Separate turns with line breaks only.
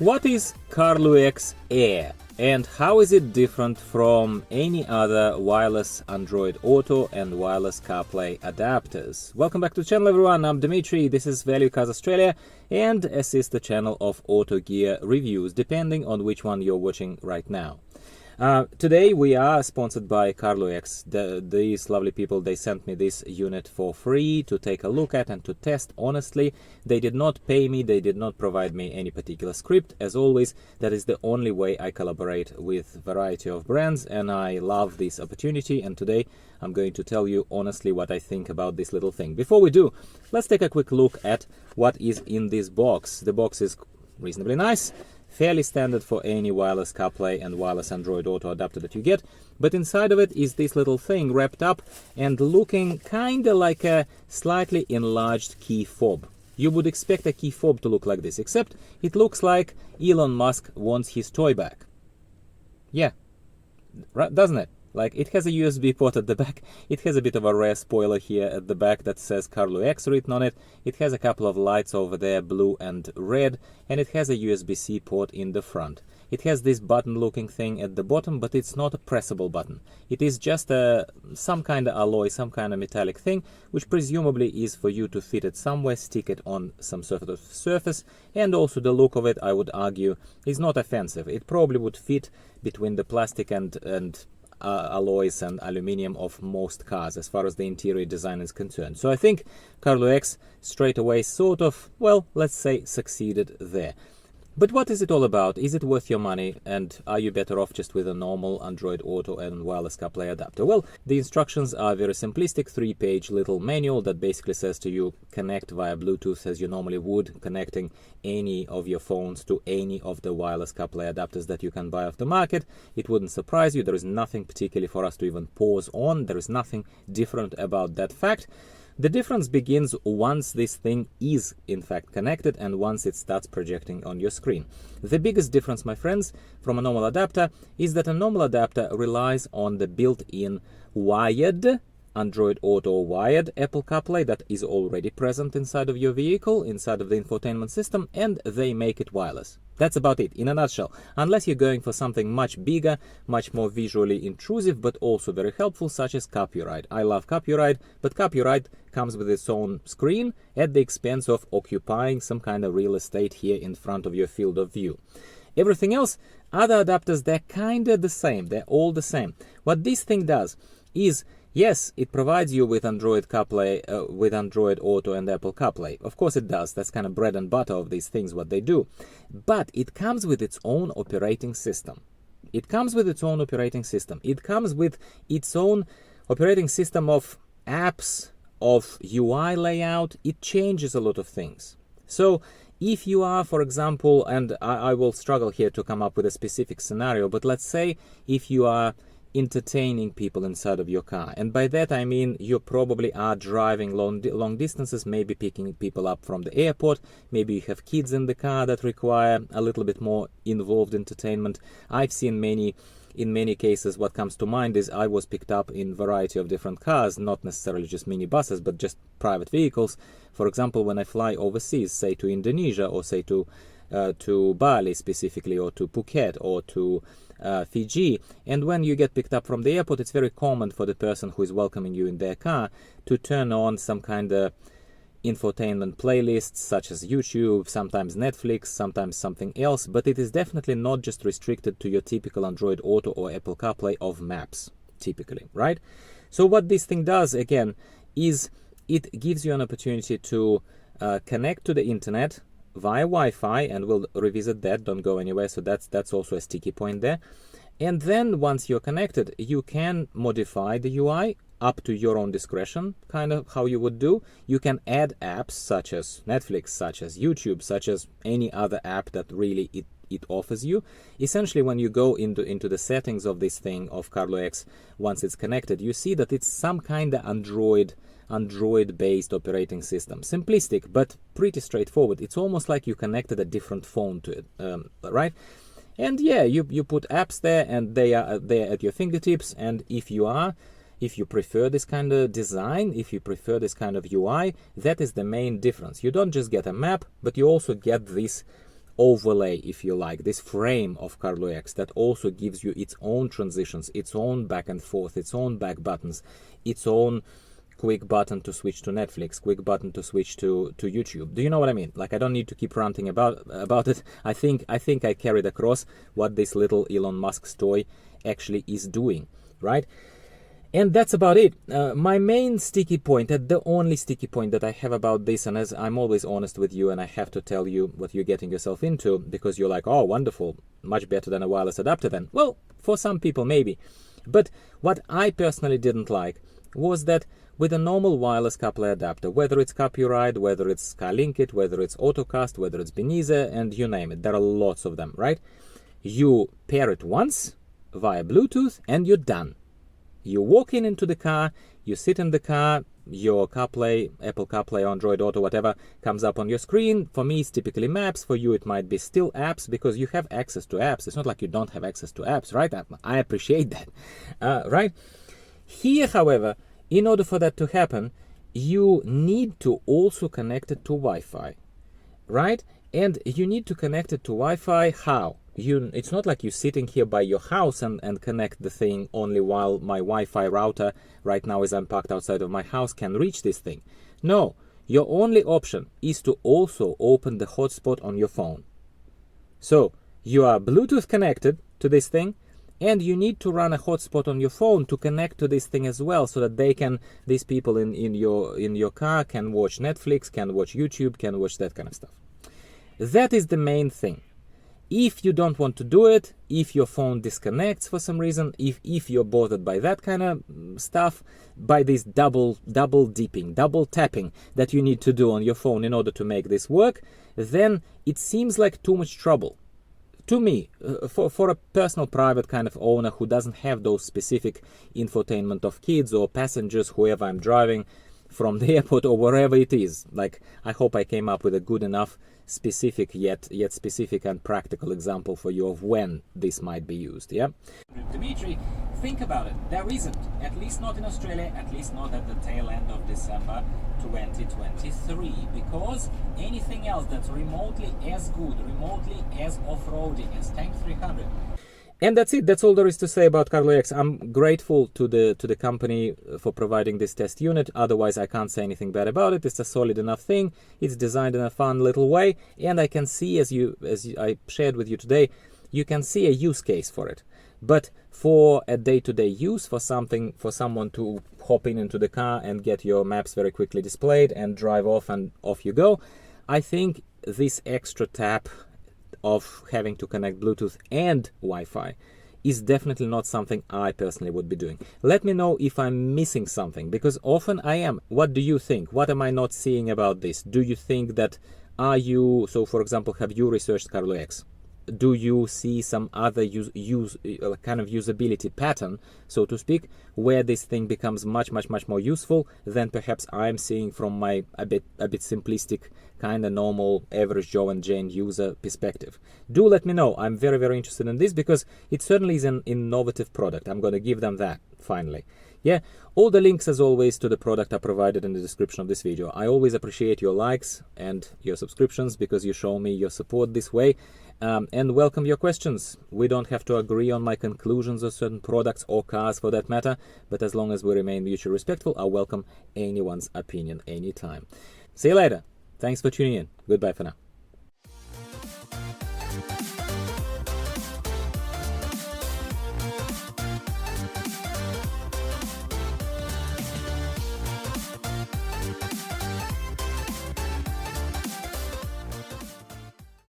What is CARLUEX AIR and how is it different from any other wireless Android Auto and wireless CarPlay adapters? Welcome back to the channel, everyone. I'm Dimitri, this is ValueCars Australia, and this is the channel of auto gear reviews, depending on which one you're watching right now. Today we are sponsored by CARLUEX. These lovely people, they sent me this unit for free to take a look at and to test. Honestly, they did not pay me, they did not provide me any particular script. As always, that is the only way I collaborate with a variety of brands, and I love this opportunity. And today I'm going to tell you honestly what I think about this little thing. Before we do, let's take a quick look at what is in this box. The box is reasonably nice, fairly standard for any wireless CarPlay and wireless Android Auto adapter that you get, but inside of it is this little thing wrapped up and looking kinda like a slightly enlarged key fob. You would expect a key fob to look like this, except it looks like Elon Musk wants his toy back. Yeah, right, doesn't it? Like, it has a USB port at the back, it has a bit of a rare spoiler here at the back that says CARLUEX written on it, it has a couple of lights over there, blue and red, and it has a USB-C port in the front. It has this button-looking thing at the bottom, but it's not a pressable button. It is just some kind of alloy, some kind of metallic thing, which presumably is for you to fit it somewhere, stick it on some sort of surface, and also the look of it, I would argue, is not offensive. It probably would fit between the plastic and alloys and aluminium of most cars as far as the interior design is concerned. So I think CARLUEX straight away sort of, well, let's say succeeded there. But what is it all about? Is it worth your money? And are you better off just with a normal Android Auto and wireless CarPlay adapter? Well, the instructions are very simplistic, 3-page little manual that basically says to you, connect via Bluetooth as you normally would, connecting any of your phones to any of the wireless CarPlay adapters that you can buy off the market. It wouldn't surprise you. There is nothing particularly for us to even pause on. There is nothing different about that fact. The difference begins once this thing is in fact connected and once it starts projecting on your screen. The biggest difference, my friends, from a normal adapter is that a normal adapter relies on the built-in wired Android Auto wired Apple CarPlay that is already present inside of your vehicle, inside of the infotainment system, and they make it wireless. That's about it, in a nutshell, unless you're going for something much bigger, much more visually intrusive, but also very helpful, such as Carpuride. I love Carpuride, but Carpuride comes with its own screen at the expense of occupying some kind of real estate here in front of your field of view. Everything else, other adapters, they're kind of the same, they're all the same. What this thing does is, yes, it provides you with Android CarPlay, with Android Auto and Apple CarPlay. Of course it does. That's kind of bread and butter of these things, what they do. But it comes with its own operating system. It comes with its own operating system. It comes with its own operating system of apps, of UI layout. It changes a lot of things. So if you are, for example, and I will struggle here to come up with a specific scenario, but let's say if you are entertaining people inside of your car, and by that I mean you probably are driving long distances, maybe picking people up from the airport, maybe you have kids in the car that require a little bit more involved entertainment. I've seen in many cases, what comes to mind is I was picked up in a variety of different cars, not necessarily just minibuses, but just private vehicles. For example, when I fly overseas, say to Indonesia, or say to Bali specifically, or to Phuket, or to Fiji, and when you get picked up from the airport, it's very common for the person who is welcoming you in their car to turn on some kind of infotainment playlists such as YouTube, sometimes Netflix, sometimes something else, but it is definitely not just restricted to your typical Android Auto or Apple CarPlay of maps, typically, right? So what this thing does, again, is it gives you an opportunity to connect to the internet via Wi-Fi, and we'll revisit that, don't go anywhere, so that's also a sticky point there. And then once you're connected, you can modify the UI up to your own discretion, kind of how you would do. You can add apps such as Netflix, such as YouTube, such as any other app that really it offers you. Essentially, when you go into the settings of this thing, of CARLUEX, once it's connected, you see that it's some kind of Android-based operating system. Simplistic, but pretty straightforward. It's almost like you connected a different phone to it, right? And yeah, you put apps there, and they are there at your fingertips. And if you prefer this kind of design, if you prefer this kind of UI, that is the main difference. You don't just get a map, but you also get this overlay, if you like, this frame of CARLUEX that also gives you its own transitions, its own back and forth, its own back buttons, its own quick button to switch to Netflix, quick button to switch to YouTube. Do you know what I mean? Like, I don't need to keep ranting about it. I think I carried across what this little Elon Musk's toy actually is doing, right? And that's about it. My main sticky point, the only sticky point that I have about this, and as I'm always honest with you and I have to tell you what you're getting yourself into, because you're like, oh, wonderful, much better than a wireless adapter then. Well, for some people maybe. But what I personally didn't like was that with a normal wireless Carplay adapter, whether it's Carpuride, whether it's SkyLink, whether it's OTTOCAST, whether it's Beniza, and you name it, there are lots of them, right? You pair it once via Bluetooth and you're done. You walk into the car, you sit in the car, your CarPlay, Apple CarPlay, Android Auto, whatever, comes up on your screen. For me, it's typically maps. For you, it might be still apps, because you have access to apps. It's not like you don't have access to apps, right? I appreciate that, right? Here, however, in order for that to happen, you need to also connect it to Wi-Fi, right? And you need to connect it to Wi-Fi. How? It's not like you're sitting here by your house and connect the thing only while my Wi-Fi router right now, as I'm parked outside of my house, can reach this thing. No, your only option is to also open the hotspot on your phone. So you are Bluetooth connected to this thing, and you need to run a hotspot on your phone to connect to this thing as well, so that these people in your car can watch Netflix, can watch YouTube, can watch that kind of stuff. That is the main thing. If you don't want to do it, if your phone disconnects for some reason, if you're bothered by that kind of stuff, by this double dipping, double tapping that you need to do on your phone in order to make this work, then it seems like too much trouble. To me, for a personal private kind of owner who doesn't have those specific infotainment of kids or passengers, whoever I'm driving from the airport or wherever it is. Like, I hope I came up with a good enough specific yet specific and practical example for you of when this might be used. Yeah, Dimitri, think about it. There isn't, at least not in Australia, at least not at the tail end of December 2023, because anything else that's remotely as good, remotely as off-roady as Tank 300. And that's it. That's all there is to say about CARLUEX. I'm grateful to the company for providing this test unit. Otherwise, I can't say anything bad about it. It's a solid enough thing. It's designed in a fun little way, and I can see, as I shared with you today, you can see a use case for it. But for a day-to-day use, for someone to hop into the car and get your maps very quickly displayed and drive off and off you go, I think this extra tap of having to connect Bluetooth and Wi-Fi is definitely not something I personally would be doing. Let me know if I'm missing something, because often I am. What do you think? What am I not seeing about this? Do you think that, so for example, have you researched CARLUEX? Do you see some other kind of usability pattern, so to speak, where this thing becomes much more useful than perhaps I'm seeing from my a bit simplistic, kind of normal, average Joe and Jane user perspective? Do let me know. I'm very interested in this, because it certainly is an innovative product. I'm going to give them that finally. Yeah, all the links, as always, to the product are provided in the description of this video. I always appreciate your likes and your subscriptions, because you show me your support this way. And welcome your questions. We don't have to agree on my conclusions of certain products or cars for that matter, but as long as we remain mutually respectful, I welcome anyone's opinion anytime. See you later. Thanks for tuning in. Goodbye for now.